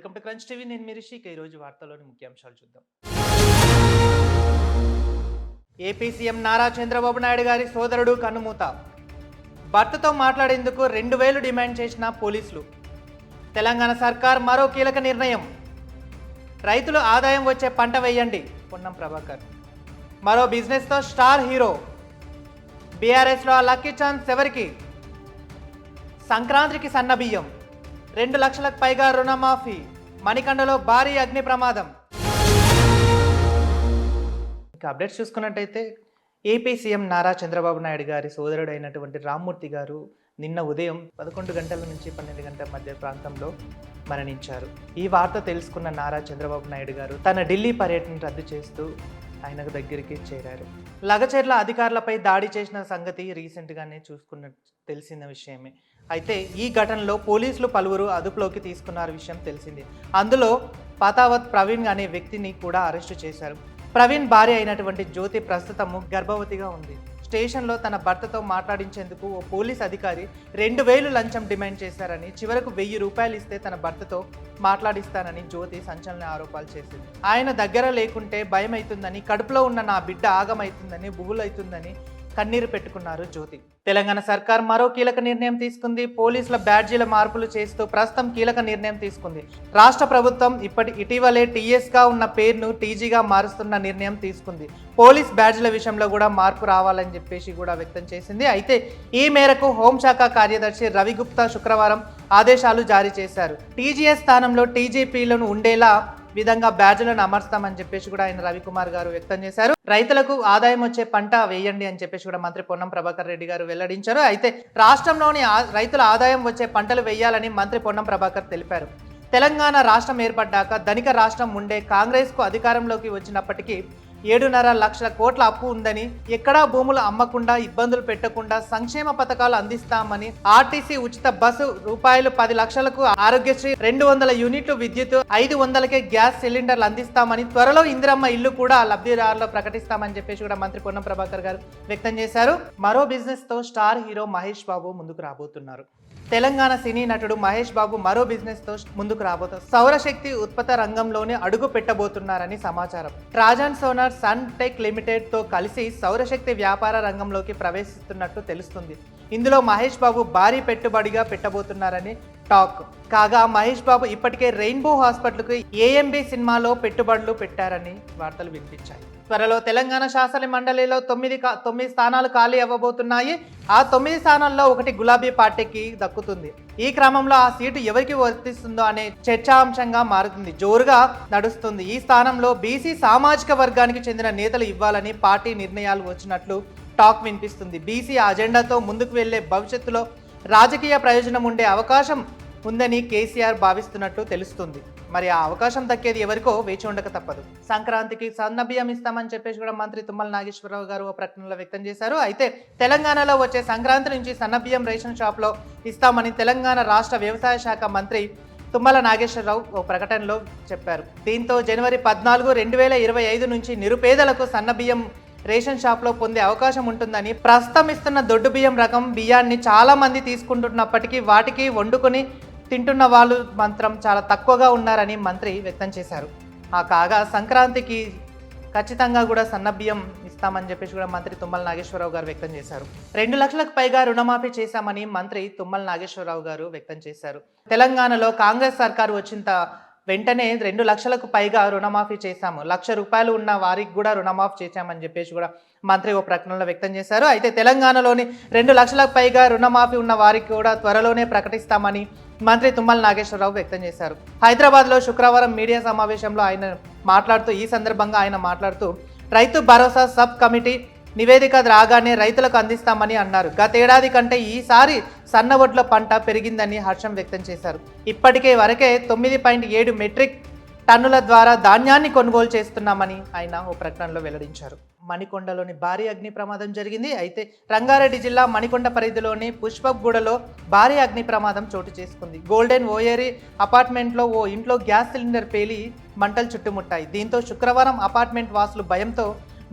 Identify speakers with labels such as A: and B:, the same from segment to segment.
A: Welcome to crunch TV. నేను మీ రిషి. ఈరోజు వార్తల్లోని ముఖ్యాంశాలు చూద్దాం. ఏపీ సీఎం నారా చంద్రబాబు నాయుడు గారి సోదరుడు కన్నుమూత. భర్తతో మాట్లాడేందుకు 2,000 డిమాండ్ చేసిన పోలీసులు. తెలంగాణ సర్కార్ మరో కీలక నిర్ణయం. రైతులు ఆదాయం వచ్చే పంట వేయండి, పొన్నం ప్రభాకర్. మరో బిజినెస్తో స్టార్ హీరో. బీఆర్ఎస్లో లక్కీ ఛాన్స్ ఎవరికి? సంక్రాంతికి సన్నబియ్యం. 2 లక్షలకు పైగా రుణమాఫీ. మణికండలో భారీ అగ్ని ప్రమాదం. ఇక అప్డేట్స్ చూసుకున్నట్టయితే ఏపీ సీఎం నారా చంద్రబాబు నాయుడు గారి సోదరుడు అయినటువంటి రామ్మూర్తి గారు నిన్న ఉదయం 11 గంటల నుంచి 12 గంటల మధ్య ప్రాంతంలో మరణించారు. ఈ వార్త తెలుసుకున్న నారా చంద్రబాబు నాయుడు గారు తన ఢిల్లీ పర్యటన రద్దు చేస్తూ ఆయన దగ్గరికి చేరారు. లగచర్ల అధికారులపై దాడి చేసిన సంగతి రీసెంట్గానే తెలిసిన విషయమే. అయితే ఈ ఘటనలో పోలీసులు పలువురు అదుపులోకి తీసుకున్న విషయం తెలిసింది. అందులో పతావత్ ప్రవీణ్ అనే వ్యక్తిని కూడా అరెస్టు చేశారు. ప్రవీణ్ భార్య అయినటువంటి జ్యోతి ప్రస్తుతము గర్భవతిగా ఉంది. స్టేషన్లో తన భర్తతో మాట్లాడించేందుకు ఓ పోలీస్ అధికారి 2,000 లంచం డిమాండ్ చేశారని, చివరకు 1,000 రూపాయలు ఇస్తే తన భర్తతో మాట్లాడిస్తానని జ్యోతి సంచలన ఆరోపణలు చేసింది. ఆయన దగ్గర లేకుంటే భయం అవుతుందని, కడుపులో ఉన్న నా బిడ్డ ఆగమవుతుందని, బువ్వులవుతుందని కన్నీరు పెట్టుకున్నారు జ్యోతి. తెలంగాణ సర్కార్ మరో కీలక నిర్ణయం తీసుకుంది. పోలీసుల బ్యాడ్జీల మార్పులు చేస్తూ ప్రస్తుతం కీలక నిర్ణయం తీసుకుంది. రాష్ట్ర ప్రభుత్వం ఇటీవలే టీఎస్గా ఉన్న పేరును టీజీగా మారుస్తున్న నిర్ణయం తీసుకుంది. పోలీస్ బ్యాడ్జీల విషయంలో కూడా మార్పు రావాలని చెప్పేసి కూడా వ్యక్తం చేసింది. అయితే ఈ మేరకు హోంశాఖ కార్యదర్శి రవిగుప్తా శుక్రవారం ఆదేశాలు జారీ చేశారు. టీజీఎస్ స్థానంలో టీజీపీలను ఉండేలా విధంగా బ్యాడ్జ్లను అమర్స్తామని చెప్పేసి కూడా ఆయన రవికుమార్ గారు వ్యక్తం చేశారు. రైతులకు ఆదాయం వచ్చే పంట వేయండి అని చెప్పేసి కూడా మంత్రి పొన్నం ప్రభాకర్ రెడ్డి గారు వెల్లడించారు. అయితే రాష్ట్రంలోని రైతుల ఆదాయం వచ్చే పంటలు వేయాలని మంత్రి పొన్నం ప్రభాకర్ తెలిపారు. తెలంగాణ రాష్ట్రం ఏర్పడ్డాక ధనిక రాష్ట్రం ఉండే కాంగ్రెస్కు అధికారంలోకి వచ్చినప్పటికీ 7.5 లక్షల కోట్ల అప్పు ఉందని, ఎక్కడా భూములు అమ్మకుండా ఇబ్బందులు పెట్టకుండా సంక్షేమ పథకాలు అందిస్తామని, ఆర్టీసీ ఉచిత బస్సు రూపాయలు 10 లక్షలకు, ఆరోగ్యశ్రీ 200 యూనిట్లు విద్యుత్, 500కే గ్యాస్ సిలిండర్లు అందిస్తామని, త్వరలో ఇందిరమ్మ ఇల్లు కూడా లబ్ధిదారులు ప్రకటిస్తామని చెప్పేసి కూడా మంత్రి పొన్నం ప్రభాకర్ గారు వ్యక్తం చేశారు. మరో బిజినెస్ తో స్టార్ హీరో మహేష్ బాబు ముందుకు రాబోతున్నారు. తెలంగాణ సినీ నటుడు మహేష్ బాబు మరో బిజినెస్ తో ముందుకు రాబోతున్నారు. సౌరశక్తి ఉత్పత్తి రంగంలోనే అడుగు పెట్టబోతున్నారని సమాచారం. ట్రాజన్ సోనార్ సన్ టెక్ లిమిటెడ్ తో కలిసి సౌరశక్తి వ్యాపార రంగంలోకి ప్రవేశిస్తున్నట్టు తెలుస్తుంది. ఇందులో మహేష్ బాబు భారీ పెట్టుబడిగా పెట్టబోతున్నారని టాక్. కాగా మహేష్ బాబు ఇప్పటికే రెయిన్బో హాస్పిటల్కు ఏఎంబి సినిమాలో పెట్టుబడులు పెట్టారని వార్తలు వినిపించాయి. త్వరలో తెలంగాణ శాసన మండలిలో 9 స్థానాలు ఖాళీ అవ్వబోతున్నాయి. ఆ 9 స్థానాల్లో ఒకటి గులాబీ పార్టీకి దక్కుతుంది. ఈ క్రమంలో ఆ సీటు ఎవరికి వర్తిస్తుందో అనే చర్చాంశంగా మారుతుంది, జోరుగా నడుస్తుంది. ఈ స్థానంలో బీసీ సామాజిక వర్గానికి చెందిన నేతలు ఇవ్వాలని పార్టీ నిర్ణయాలు వచ్చినట్లు టాక్ వినిపిస్తుంది. బీసీ అజెండాతో ముందుకు వెళ్లే భవిష్యత్తులో రాజకీయ ప్రయోజనం ఉండే అవకాశం ఉందని కేసీఆర్ భావిస్తున్నట్టు తెలుస్తుంది. మరి ఆ అవకాశం దక్కేది ఎవరికో వేచి ఉండక తప్పదు. సంక్రాంతికి సన్నబియ్యం ఇస్తామని చెప్పేసి కూడా మంత్రి తుమ్మల నాగేశ్వరరావు గారు ఓ ప్రకటనలో వ్యక్తం చేశారు. అయితే తెలంగాణలో వచ్చే సంక్రాంతి నుంచి సన్నబియ్యం రేషన్ షాప్లో ఇస్తామని తెలంగాణ రాష్ట్ర వ్యవసాయ శాఖ మంత్రి తుమ్మల నాగేశ్వరరావు ఓ ప్రకటనలో చెప్పారు. దీంతో జనవరి 14, 2025 నుంచి నిరుపేదలకు సన్నబియ్యం రేషన్ షాప్లో పొందే అవకాశం ఉంటుందని, ప్రస్తుతం ఇస్తున్న దొడ్డు బియ్యం రకం బియ్యాన్ని చాలా మంది తీసుకుంటున్నప్పటికీ వాటికి వండుకొని తింటున్న వాళ్ళు మాత్రం చాలా తక్కువగా ఉన్నారని మంత్రి వ్యక్తం చేశారు. కాగా సంక్రాంతికి ఖచ్చితంగా కూడా సన్నబియ్యం ఇస్తామని చెప్పేసి కూడా మంత్రి తుమ్మల నాగేశ్వరరావు గారు వ్యక్తం చేశారు. 2 లక్షలకు పైగా రుణమాఫీ చేశామని మంత్రి తుమ్మల నాగేశ్వరరావు గారు వ్యక్తం చేశారు. తెలంగాణలో కాంగ్రెస్ సర్కారు వచ్చిన వెంటనే 2 లక్షలకు పైగా రుణమాఫీ చేశాము, 1,00,000 రూపాయలు ఉన్న వారికి కూడా రుణమాఫీ చేశామని చెప్పేసి కూడా మంత్రి ఓ ప్రకటనలో వ్యక్తం చేశారు. అయితే తెలంగాణలోని 2 లక్షలకు పైగా రుణమాఫీ ఉన్న వారికి కూడా త్వరలోనే ప్రకటిస్తామని మంత్రి తుమ్మల నాగేశ్వరరావు వ్యక్తం చేశారు. హైదరాబాద్లో శుక్రవారం మీడియా సమావేశంలో ఈ సందర్భంగా ఆయన మాట్లాడుతూ రైతు భరోసా సబ్ కమిటీ నివేదిక రాగానే రైతులకు అందిస్తామని అన్నారు. గతేడాది కంటే ఈసారి సన్న వడ్ల పంట పెరిగిందని హర్షం వ్యక్తం చేశారు. ఇప్పటికే వరకే 9.7 మెట్రిక్ టన్నుల ద్వారా ధాన్యాన్ని కొనుగోలు చేస్తున్నామని ఆయన ఓ ప్రకటనలో వెల్లడించారు. మణికొండలోని భారీ అగ్ని ప్రమాదం జరిగింది. అయితే రంగారెడ్డి జిల్లా మణికొండ పరిధిలోని పుష్పగూడలో భారీ అగ్ని ప్రమాదం చోటు చేసుకుంది. గోల్డెన్ ఓయేరీ అపార్ట్మెంట్లో ఓ ఇంట్లో గ్యాస్ సిలిండర్ పేలి మంటలు చుట్టుముట్టాయి. దీంతో శుక్రవారం అపార్ట్మెంట్ వాసులు భయంతో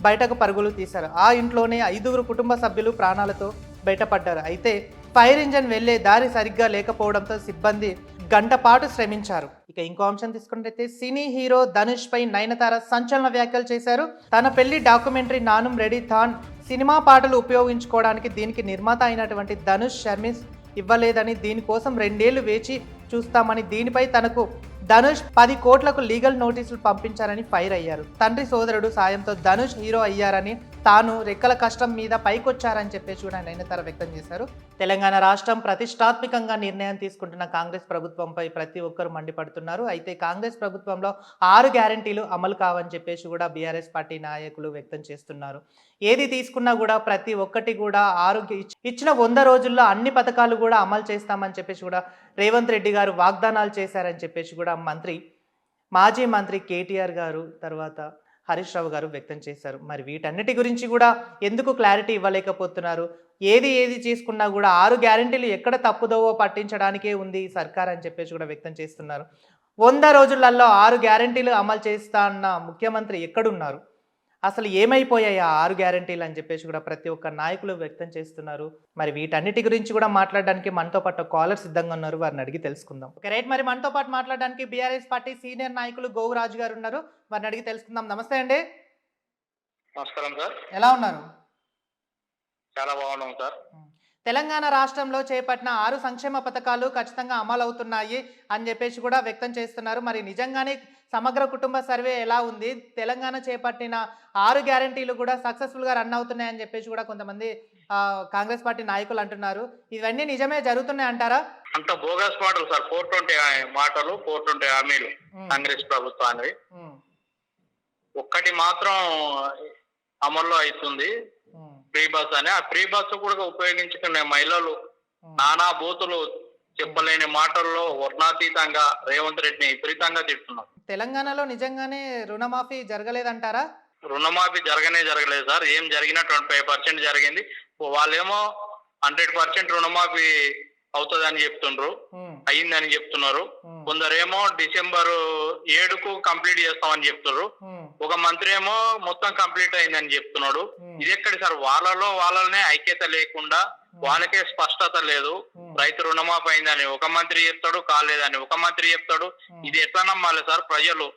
A: బయటకు పరుగులు తీశారు. ఆ ఇంట్లోనే 5 కుటుంబ సభ్యులు ప్రాణాలతో బయటపడ్డారు. అయితే ఫైర్ ఇంజన్ వెళ్లే దారి సరిగ్గా లేకపోవడంతో సిబ్బంది గంట పాటు శ్రమించారు. ఇక ఇంకో అంశం తీసుకున్నట్లయితే సినీ హీరో ధనుష్ పై నయనతార సంచలన వ్యాఖ్యలు చేశారు. తన పెళ్లి documentary Naanum ready than cinema పాటలు ఉపయోగించుకోవడానికి దీనికి నిర్మాత అయినటువంటి ధనుష్ శర్మిస్ ఇవ్వలేదని, దీనికోసం 2 ఏళ్లు వేచి చూస్తామని, దీనిపై తనకు ధనుష్ 10 కోట్లకు లీగల్ నోటీసులు పంపించారని ఫైర్ అయ్యారు. తండ్రి సోదరుడు సాయంతో ధనుష్ హీరో అయ్యారని, తాను రెక్కల కష్టం మీద పైకొచ్చారని చెప్పేసి కూడా నయనతార వ్యక్తం చేశారు. తెలంగాణ రాష్ట్రం ప్రతిష్టాత్మకంగా నిర్ణయం తీసుకుంటున్న కాంగ్రెస్ ప్రభుత్వంపై ప్రతి ఒక్కరు మండిపడుతున్నారు. అయితే కాంగ్రెస్ ప్రభుత్వంలో 6 గ్యారంటీలు అమలు కావని చెప్పేసి కూడా బీఆర్ఎస్ పార్టీ నాయకులు వ్యక్తం చేస్తున్నారు. ఏది తీసుకున్నా కూడా ప్రతి ఒక్కటి కూడా ఇచ్చిన 100 రోజుల్లో అన్ని పథకాలు కూడా అమలు చేస్తామని చెప్పేసి కూడా రేవంత్ రెడ్డి గారు వాగ్దానాలు చేశారని చెప్పేసి కూడా మాజీ మంత్రి కేటీఆర్ గారు, తర్వాత హరీష్ రావు గారు వ్యక్తం చేశారు. మరి వీటన్నిటి గురించి కూడా ఎందుకు క్లారిటీ ఇవ్వలేకపోతున్నారు? ఏది చేసుకున్నా కూడా 6 గ్యారెంటీలు ఎక్కడ తప్పుదోవో పట్టించడానికే ఉంది ఈ సర్కార్ అని చెప్పేసి కూడా వ్యక్తం చేస్తున్నారు. 100 రోజులలో 6 గ్యారెంటీలు అమలు చేస్తా అన్న ముఖ్యమంత్రి ఎక్కడున్నారు? అసలు ఏమైపోయాయి ఆ 6 గ్యారెంటీలు అని చెప్పేసి కూడా ప్రతి ఒక్క నాయకులు వ్యక్తం చేస్తున్నారు. మరి వీటన్నిటి గురించి కూడా మాట్లాడడానికి మనతో పాటు కాలర్ సిద్ధంగా ఉన్నారు, వారిని అడిగి తెలుసుకుందాం. ఓకే రైట్, మరి మనతో పాటు మాట్లాడడానికి బీఆర్ఎస్ పార్టీ సీనియర్ నాయకులు గోవురాజు గారు ఉన్నారు, వారిని అడిగి తెలుసుకుందాం. నమస్తే అండి.
B: నమస్కారం సార్.
A: ఎలా ఉన్నారు?
B: చాలా బాగున్నాం సార్.
A: తెలంగాణ రాష్ట్రంలో చేపట్టిన 6 సంక్షేమ పథకాలు ఖచ్చితంగా అమలు అవుతున్నాయి అని చెప్పేసి కూడా వ్యక్తం చేస్తున్నారు. మరి నిజంగానే సమగ్ర కుటుంబ సర్వే ఎలా ఉంది? తెలంగాణ చేపట్టిన 6 గ్యారెంటీలు కూడా సక్సెస్ఫుల్గా రన్ అవుతున్నాయని చెప్పేసి కూడా కొంతమంది కాంగ్రెస్ పార్టీ నాయకులు అంటున్నారు. ఇవన్నీ నిజమే జరుగుతున్నాయి అంటారా?
B: అంత బోగస్ మాటలు సార్. 420 మాటలు, 420 హామీలు కాంగ్రెస్ ప్రభుత్వానికి. ఒక్కటి మాత్రం అమల్లో అవుతుంది, ఫ్రీ బస్ అని. ఆ ఫ్రీ బస్ కూడా ఉపయోగించుకునే మహిళలు నానా బూతులు, చెప్పలేని మాటల్లో వర్ణాతీతంగా రేవంత్ రెడ్డిని విపరీతంగా తిడుతున్నారు.
A: తెలంగాణలో నిజంగానే రుణమాఫీ జరగలేదంటారా?
B: రుణమాఫీ జరగలేదు సార్. ఏం జరిగినా 25% జరిగింది. వాళ్ళేమో 100% రుణమాఫీ అవుతుందని చెప్తుండ్రు, అయ్యిందని చెప్తున్నారు. కొందరేమో December 7కు కంప్లీట్ చేస్తామని చెప్తున్నారు. ఒక మంత్రి ఏమో మొత్తం కంప్లీట్ అయిందని చెప్తున్నాడు. ఇది ఎక్కడి సార్? వాళ్ళనే ఐక్యత లేకుండా, వాళ్ళకే స్పష్టత లేదు. రైతు రుణమాఫీ అయిందని ఒక మంత్రి చెప్తాడు, కాలేదని ఒక మంత్రి చెప్తాడు. ఇది ఎట్లా నమ్మాలి సార్? ప్రజలు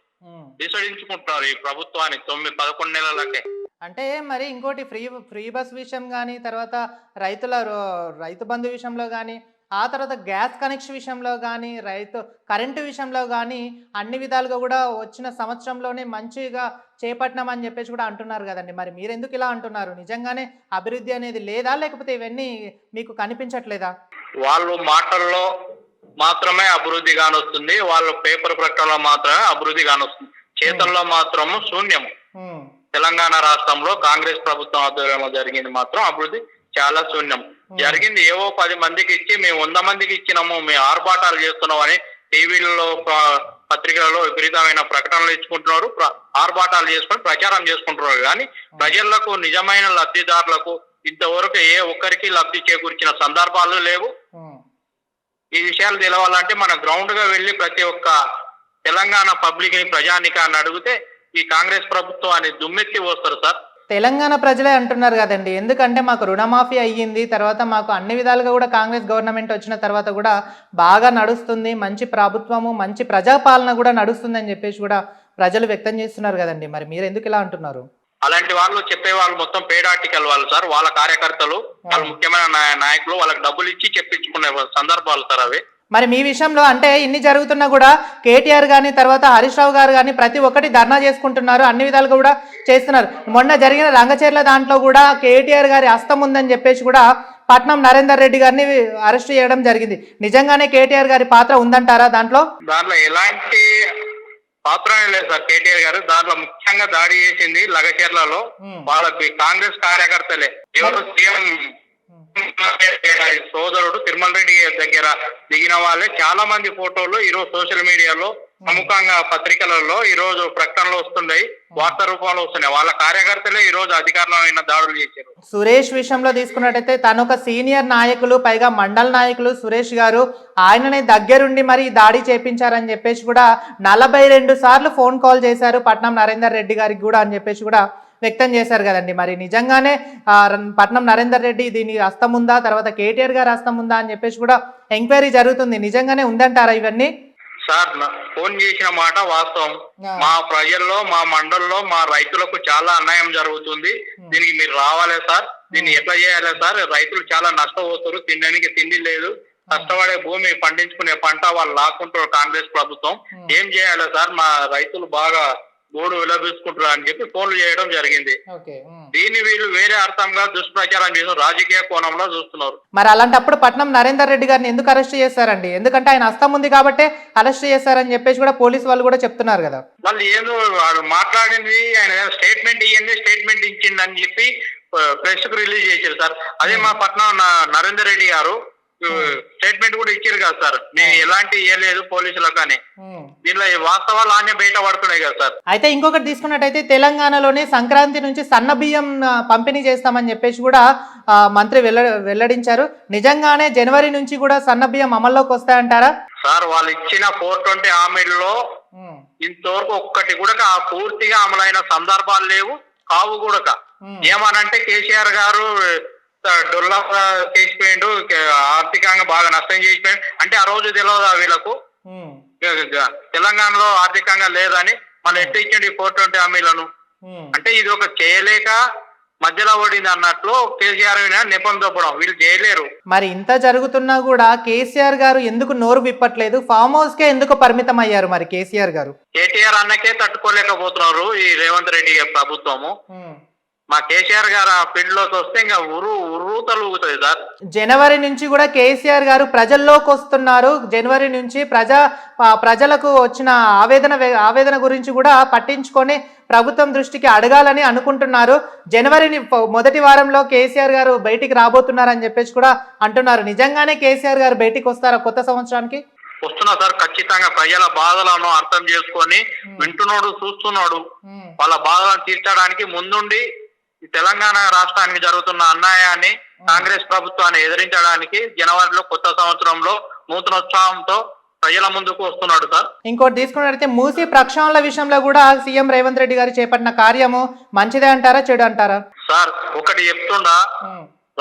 B: విసడించుకుంటున్నారు ఈ ప్రభుత్వాన్ని 9-11 నెలలకే.
A: అంటే మరి ఇంకోటి ఫ్రీ బస్ విషయం కానీ, తర్వాత రైతు బంధు విషయంలో కానీ, ఆ తర్వాత గ్యాస్ కనెక్షన్ విషయంలో కానీ, కరెంటు విషయంలో కానీ అన్ని విధాలుగా కూడా వచ్చిన సంవత్సరంలోనే మంచిగా చేపట్టినామని చెప్పేసి కూడా అంటున్నారు కదండి. మరి మీరు ఎందుకు ఇలా అంటున్నారు? నిజంగానే అభివృద్ధి అనేది లేదా, లేకపోతే ఇవన్నీ మీకు కనిపించట్లేదా?
B: వాళ్ళు మాటల్లో మాత్రమే అభివృద్ధి కానొస్తుంది, వాళ్ళు పేపర్ ప్రకటనలో మాత్రమే అభివృద్ధి కానొస్తుంది, చేతల్లో మాత్రము శూన్యము. తెలంగాణ రాష్ట్రంలో కాంగ్రెస్ ప్రభుత్వం ఆధ్వర్యంలో జరిగింది మాత్రం అభివృద్ధి చాలా శూన్యం. జరిగింది ఏవో 10 మందికి ఇచ్చి మేము 100 మందికి ఇచ్చినాము, మేము ఆర్భాటాలు చేస్తున్నాం అని టీవీలలో, పత్రికలలో విపరీతమైన ప్రకటనలు ఇచ్చుకుంటున్నారు, ఆర్భాటాలు చేసుకుని ప్రచారం చేసుకుంటున్నారు. కానీ ప్రజలకు, నిజమైన లబ్ధిదారులకు ఇంతవరకు ఏ ఒక్కరికి లబ్ధి చేకూర్చిన సందర్భాలు లేవు. ఈ విషయాలు తెలవాలంటే మన గ్రౌండ్ గా వెళ్లి ప్రతి ఒక్క తెలంగాణ పబ్లిక్ ని, ప్రజానికాన్ని అడిగితే ఈ కాంగ్రెస్ ప్రభుత్వాన్ని దుమ్మెత్తి పోస్తారు సార్.
A: తెలంగాణ ప్రజలే అంటున్నారు కదండి, ఎందుకంటే మాకు రుణమాఫీ అయ్యింది, తర్వాత మాకు అన్ని విధాలుగా కూడా కాంగ్రెస్ గవర్నమెంట్ వచ్చిన తర్వాత కూడా బాగా నడుస్తుంది, మంచి ప్రభుత్వము, మంచి ప్రజాపాలన కూడా నడుస్తుంది అని చెప్పేసి కూడా ప్రజలు వ్యక్తం చేస్తున్నారు కదండి. మరి మీరు ఎందుకు ఇలా అంటున్నారు?
B: అలాంటి వాళ్ళు చెప్పే వాళ్ళు మొత్తం పేడార్టికల్ వాళ్ళు సార్. వాళ్ళ కార్యకర్తలు, వాళ్ళ ముఖ్యమైన నాయకులు వాళ్ళకి డబ్బులు ఇచ్చి చెప్పించుకునే సందర్భాలు సార్ అవి.
A: మరి మీ విషయంలో అంటే ఇన్ని జరుగుతున్నా కూడా కేటీఆర్ కానీ, తర్వాత హరీష్ రావు గారు కానీ ప్రతి ఒక్కటి ధర్నా చేసుకుంటున్నారు, అన్ని విధాలుగా కూడా చేస్తున్నారు. మొన్న జరిగిన రంగచర్ల దాంట్లో కూడా కేటీఆర్ గారి హస్తం ఉందని చెప్పేసి కూడా పట్నం నరేందర్ రెడ్డి గారిని అరెస్ట్ చేయడం జరిగింది. నిజంగానే కేటీఆర్ గారి పాత్ర ఉందంటారా దాంట్లో?
B: ఎలాంటి పాత్ర లేదు సార్ కేటీఆర్ గారు. దాంట్లో ముఖ్యంగా దాడి చేసింది లగచర్లలో వాళ్ళకి కాంగ్రెస్ కార్యకర్తలే. ఎవరు సీఎం సోదరుడు తిరుమల రెడ్డి దగ్గర దిగిన వాళ్ళే. చాలా మంది ఫోటోలు ఈరోజు సోషల్ మీడియాలో, ప్రముఖంగా పత్రికలలో ఈ రోజు ప్రకటనలు వస్తున్నాయి, వార్తా రూపంలో వస్తున్నాయి. వాళ్ళ కార్యకర్తలే ఈ రోజు అధికారంలో దాడులు చేశారు.
A: సురేష్ విషయంలో తీసుకున్నట్టయితే తను ఒక సీనియర్ నాయకులు, పైగా మండల నాయకులు సురేష్ గారు, ఆయననే దగ్గరుండి మరి దాడి చేపించారని చెప్పేసి కూడా 42 సార్లు ఫోన్ కాల్ చేశారు పట్నం నరేందర్ రెడ్డి గారికి కూడా అని చెప్పేసి కూడా వ్యక్తం చేశారు కదండి. మరి నిజంగానే పట్నం నరేందర్ రెడ్డి దీని హస్తం ఉందా, తర్వాత కేటీఆర్ గారి హస్తం ఉందా అని చెప్పేసి కూడా ఎంక్వైరీ జరుగుతుంది. నిజంగానే ఉందంటారా ఇవన్నీ?
B: సార్ ఫోన్ చేసిన మాట వాస్తవం. మా ప్రజల్లో, మా మండల్లో, మా రైతులకు చాలా అన్యాయం జరుగుతుంది. దీనికి మీరు రావాలే సార్. దీన్ని ఎట్లా చేయాలి సార్? రైతులు చాలా నష్టపోతారు, తినడానికి తిండి లేదు, కష్టపడే భూమి పండించుకునే పంట వాళ్ళు లాక్కుంటారు కాంగ్రెస్ ప్రభుత్వం. ఏం చేయాలి సార్? మా రైతులు బాగా గోడు విలబిసుకుంటారు అని చెప్పి ఫోన్లు చేయడం జరిగింది. దీన్ని వీళ్ళు వేరే అర్థంగా దుష్ప్రచారం చేసి రాజకీయ కోణంలో చూస్తున్నారు.
A: మరి అలాంటప్పుడు పట్నం నరేందర్ రెడ్డి గారిని ఎందుకు అరెస్ట్ చేశారండి? ఎందుకంటే ఆయన హస్తం ఉంది కాబట్టి అరెస్ట్ చేశారని చెప్పేసి కూడా పోలీసు వాళ్ళు కూడా చెప్తున్నారు కదా.
B: వాళ్ళు ఏదో వాడు మాట్లాడింది, ఆయన స్టేట్మెంట్ ఇవ్వండి, స్టేట్మెంట్ ఇచ్చింది అని చెప్పి ప్రెస్ కు రిలీజ్ చేశారు సార్. అదే మా పట్నం నరేందర్ రెడ్డి గారు స్టేట్మెంట్ కూడా ఇచ్చారు కదా సార్. నేను ఎలాంటి ఇవ్వలేదు పోలీసులకు కానీ. దీనిలో వాస్తవాలు అన్నీ బయట పడుతున్నాయి కదా సార్.
A: అయితే ఇంకొకటి తీసుకున్నట్టయితే తెలంగాణలోని సంక్రాంతి నుంచి సన్న బియ్యం పంపిణీ చేస్తామని చెప్పేసి కూడా మంత్రి వెల్లడించారు. నిజంగానే జనవరి నుంచి కూడా సన్న బియ్యం అమల్లోకి వస్తాయంటారా?
B: సార్ వాళ్ళు ఇచ్చిన 420 హామీల్లో ఇంతవరకు ఒక్కటి కూడా పూర్తిగా అమలైన సందర్భాలు లేవు, కావు కూడా. ఏమనంటే కేసీఆర్ గారు డొల్లా చేసిపోయిండు, ఆర్థికంగా బాగా నష్టం చేసిపోయిండు అంటే ఆ రోజు తెలియదా వీళ్ళకు తెలంగాణలో ఆర్థికంగా లేదని? మళ్ళీ ఎట్లా ఇచ్చిండు 420 హామీలను? అంటే ఇది ఒక చేయలేక మధ్యలో ఓడింది అన్నట్లు కేసీఆర్ నెపం తప్పడం, వీళ్ళు చేయలేరు.
A: మరి ఇంత జరుగుతున్నా కూడా కేసీఆర్ గారు ఎందుకు నోరు విప్పట్లేదు? ఫామ్ హౌస్ కే ఎందుకు పరిమితం అయ్యారు మరి కేసీఆర్ గారు?
B: కేటీఆర్ అన్నకే తట్టుకోలేకపోతున్నారు ఈ రేవంత్ రెడ్డి ప్రభుత్వము. మా కేసీఆర్ గారు ఆ ఫీల్డ్ లోకి వస్తే ఇంకా ఉర్రూతలు ఊగుతుంది సార్.
A: జనవరి నుంచి కూడా కేసీఆర్ గారు ప్రజల్లోకి వస్తున్నారు. జనవరి నుంచి ప్రజలకు వచ్చిన ఆవేదన గురించి కూడా పట్టించుకొని ప్రభుత్వం దృష్టికి అడగాలని అనుకుంటున్నారు. జనవరిని మొదటి వారంలో కేసీఆర్ గారు బయటికి రాబోతున్నారని చెప్పేసి కూడా అంటున్నారు. నిజంగానే కేసీఆర్ గారు బయటికి వస్తారా కొత్త సంవత్సరానికి?
B: వస్తున్నా సార్, ఖచ్చితంగా ప్రజల బాధలను అర్థం చేసుకొని వింటున్నాడు, చూస్తున్నాడు. వాళ్ళ బాధలను తీర్చడానికి ముందుండి ఈ తెలంగాణ రాష్ట్రానికి జరుగుతున్న అన్యాయాన్ని, కాంగ్రెస్ ప్రభుత్వాన్ని ఎదిరించడానికి జనవరిలో కొత్త సంవత్సరంలో నూతనోత్సాహంతో ప్రజల ముందుకు వస్తున్నాడు సార్.
A: ఇంకోటి తీసుకున్నట్లయితే మూసీ ప్రక్షాళన విషయంలో కూడా సీఎం రేవంత్ రెడ్డి గారు చేపట్టిన కార్యము మంచిదే అంటారా, చెడు అంటారా?
B: సార్ ఒకటి చెప్తుండా,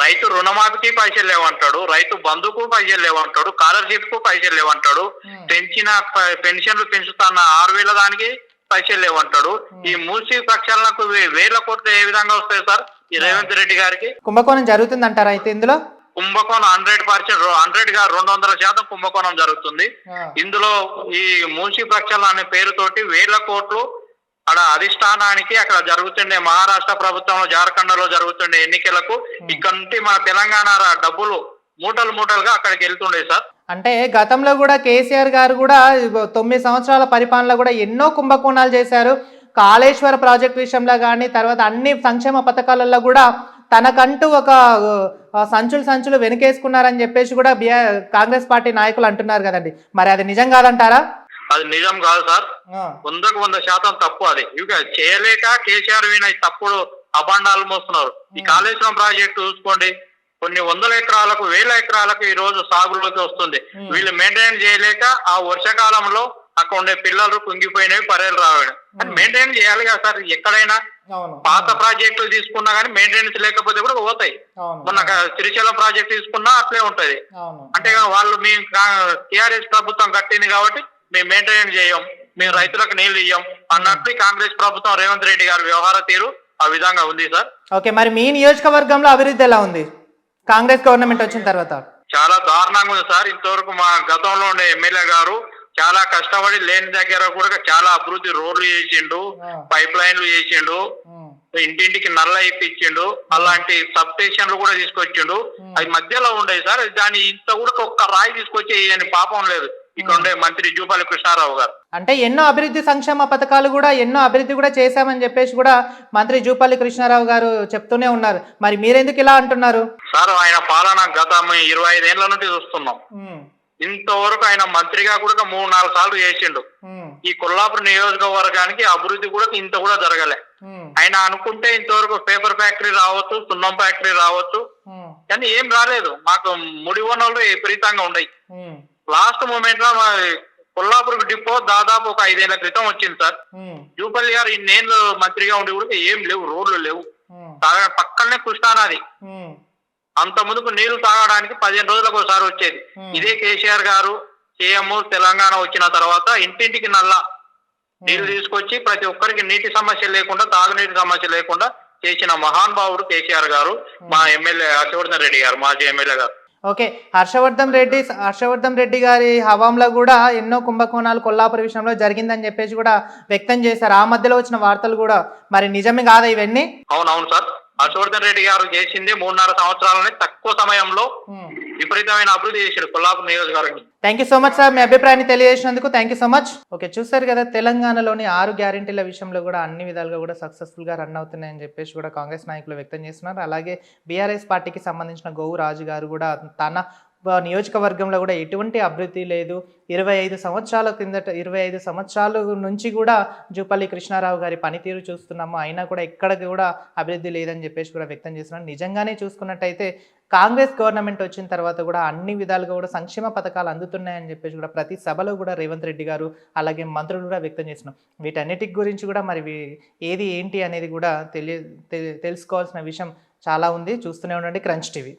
B: రైతు రుణమాఫీకి పైసలు లేవంటాడు, రైతు బంధుకు పైసలు లేవంటాడు, స్కాలర్షిప్ కు పైసలు లేవంటాడు, పెంచిన పెన్షన్లు పెంచుతున్న 6,000 దానికి పైసలు లేవంటాడు. ఈ మూసీ ప్రక్షాళనకు 1,000 కోట్లు ఏ విధంగా వస్తాయి సార్ ఈ రేవంత్ రెడ్డి గారికి?
A: కుంభకోణం జరుగుతుంది అంటారా అయితే ఇందులో?
B: కుంభకోణం 100%, 100గా 200% కుంభకోణం జరుగుతుంది ఇందులో. ఈ మూసీ ప్రక్షాళన అనే పేరుతోటి 1,000 కోట్లు అక్కడ అధిష్టానానికి, అక్కడ జరుగుతుండే మహారాష్ట్ర ప్రభుత్వంలో, జార్ఖండ్ లో జరుగుతుండే ఎన్నికలకు ఇక్కడ నుండి మన తెలంగాణ డబ్బులు మూటలు మూటలుగా అక్కడికి వెళ్తుండే సార్.
A: అంటే గతంలో కూడా కేసీఆర్ గారు కూడా 9 సంవత్సరాల పరిపాలనలో కూడా ఎన్నో కుంభకోణాలు చేశారు. కాళేశ్వర ప్రాజెక్ట్ విషయంలో కానీ, తర్వాత అన్ని సంక్షేమ పథకాలలో కూడా తనకంటూ ఒక సంచులు వెనుకేసుకున్నారని చెప్పేసి కూడా కాంగ్రెస్ పార్టీ నాయకులు అంటున్నారు కదండి. మరి అది నిజం కాదంటారా?
B: అది నిజం కాదు సార్, 100% తప్పు. అది ఇక చేయలేక కేసీఆర్ విన తప్పుడు అభాండాలు మోస్తున్నారు. ఈ కాళేశ్వరం ప్రాజెక్టు చూసుకోండి, కొన్ని 100 ఎకరాలకు 1,000 ఎకరాలకు ఈ రోజు సాగులోకి వస్తుంది. వీళ్ళు మెయింటైన్ చేయలేక ఆ వర్షాకాలంలో అక్కడ ఉండే పిల్లలు కుంగిపోయినవి, పర్యలు రావడం. అని మెయింటైన్ చేయాలి కదా సార్. ఎక్కడైనా పాత ప్రాజెక్టులు తీసుకున్నా కానీ మెయింటెనెన్స్ లేకపోతే కూడా పోతాయి. మొన్న శ్రీశైలం ప్రాజెక్ట్ తీసుకున్నా అట్లే ఉంటది. అంటే వాళ్ళు మేము టీఆర్ఎస్ ప్రభుత్వం కట్టింది కాబట్టి మేము మెయింటైన్ చేయం, మేము రైతులకు నీళ్లు ఇయ్యం అన్నట్లు కాంగ్రెస్ ప్రభుత్వం రేవంత్ రెడ్డి గారి వ్యవహార తీరు ఆ విధంగా ఉంది సార్.
A: ఓకే, మరి మీ నియోజకవర్గంలో అభివృద్ధి ఎలా ఉంది కాంగ్రెస్ గవర్నమెంట్ వచ్చిన తర్వాత?
B: చాలా దారుణంగా ఉంది సార్. ఇంతవరకు మా గతంలో ఉండే ఎమ్మెల్యే గారు చాలా కష్టపడి లేని దగ్గర కూడా చాలా అభివృద్ధి, రోడ్లు చేసిండు, పైప్ లైన్లు చేసిండు, ఇంటింటికి నల్ల ఇప్పించిండు, అలాంటి సబ్ స్టేషన్లు కూడా తీసుకొచ్చిండు. అది మధ్యలో ఉండే సార్, దాని ఇంత కూడా ఒక్క రాయి తీసుకొచ్చి పాపం లేదు ఇక్కడ ఉండే మంత్రి జూపల్లి కృష్ణారావు గారు.
A: అంటే ఎన్నో అభివృద్ధి సంక్షేమ పథకాలు కూడా ఎన్నో అభివృద్ధి కూడా చేశామని చెప్పేసి కూడా మంత్రి జూపల్లి కృష్ణారావు గారు చెప్తూనే ఉన్నారు. మరి మీరెందుకు ఇలా అంటున్నారు?
B: సార్ ఆయన పాలన గత 25 ఏళ్ల నుండి చూస్తున్నాం. ఇంతవరకు ఆయన మంత్రిగా కూడా 3-4 సార్లు చేసిండు. ఈ కొల్లాపూర్ నియోజకవర్గానికి అభివృద్ధి కూడా ఇంత కూడా జరగలే. ఆయన అనుకుంటే ఇంతవరకు పేపర్ ఫ్యాక్టరీ రావచ్చు, సున్నం ఫ్యాక్టరీ రావచ్చు, కానీ ఏం రాలేదు. మాకు ముడి వనరులు విపరీతంగా ఉన్నాయి. లాస్ట్ మూమెంట్ లో కొల్లాపూర్ డిపో దాదాపు ఒక 5 ఏళ్ల క్రితం వచ్చింది సార్. జూపల్లి గారు ఇన్నేళ్ళు మంత్రిగా ఉండి కూడా ఏం లేవు, రోడ్లు లేవు. పక్కనే కృష్ణానది. అంత ముందుకు నీళ్లు తాగడానికి 15 రోజులకు ఒకసారి వచ్చేది. ఇదే కేసీఆర్ గారు సీఎం తెలంగాణ వచ్చిన తర్వాత ఇంటింటికి నీళ్లు తీసుకొచ్చి ప్రతి ఒక్కరికి నీటి సమస్య లేకుండా, తాగునీటి సమస్య లేకుండా చేసిన మహానుభావుడు కేసీఆర్ గారు, మా ఎమ్మెల్యే హర్షవర్ధన్ రెడ్డి గారు, మాజీ ఎమ్మెల్యే గారు.
A: ఓకే, హర్షవర్ధన్ రెడ్డి గారి హయాంలో కూడా ఎన్నో కుంభకోణాలు కొల్లాపూర్ విషయంలో జరిగిందని చెప్పేసి కూడా వ్యక్తం చేశారు. ఆ మధ్యలో వచ్చిన వార్తలు కూడా మరి నిజమే కాదా ఇవన్నీ?
B: అవునవును సార్. హర్షవర్ధన్ రెడ్డి గారు చేసింది 3.5 సంవత్సరాలని తక్కువ సమయంలో విపరీతమైన అభివృద్ధి చేశారు కొల్లాపూర్ నియోజకవర్గం.
A: Thank you so much sir, మీ అభిప్రాయాన్ని తెలియజేసినందుకు thank you so much. Okay, చూస్తారు కదా, తెలంగాణలోని 6 గ్యారెంటీల విషయంలో కూడా అన్ని విధాలుగా కూడా సక్సెస్ఫుల్గా రన్ అవుతున్నాయని చెప్పేసి కూడా కాంగ్రెస్ నాయకులు వ్యక్తం చేస్తున్నారు. అలాగే బీఆర్ఎస్ పార్టీకి సంబంధించిన గోవు రాజు గారు కూడా తన నియోజకవర్గంలో కూడా ఎటువంటి అభివృద్ధి లేదు, 25 సంవత్సరాల నుంచి కూడా జూపల్లి కృష్ణారావు గారి పనితీరు చూస్తున్నాము, అయినా కూడా ఎక్కడ కూడా అభివృద్ధి లేదని చెప్పేసి కూడా వ్యక్తం చేస్తున్నారు. నిజంగానే చూసుకున్నట్టయితే కాంగ్రెస్ గవర్నమెంట్ వచ్చిన తర్వాత కూడా అన్ని విధాలుగా కూడా సంక్షేమ పథకాలు అందుతున్నాయని చెప్పేసి కూడా ప్రతి సభలో కూడా రేవంత్ రెడ్డి గారు అలాగే మంత్రులు కూడా వ్యక్తం చేస్తున్నారు. వీటన్నిటి గురించి కూడా మరి ఏది ఏంటి అనేది కూడా తెలుసుకోవాల్సిన విషయం చాలా ఉంది. చూస్తూనే ఉండండి క్రంచ్ టీవీ.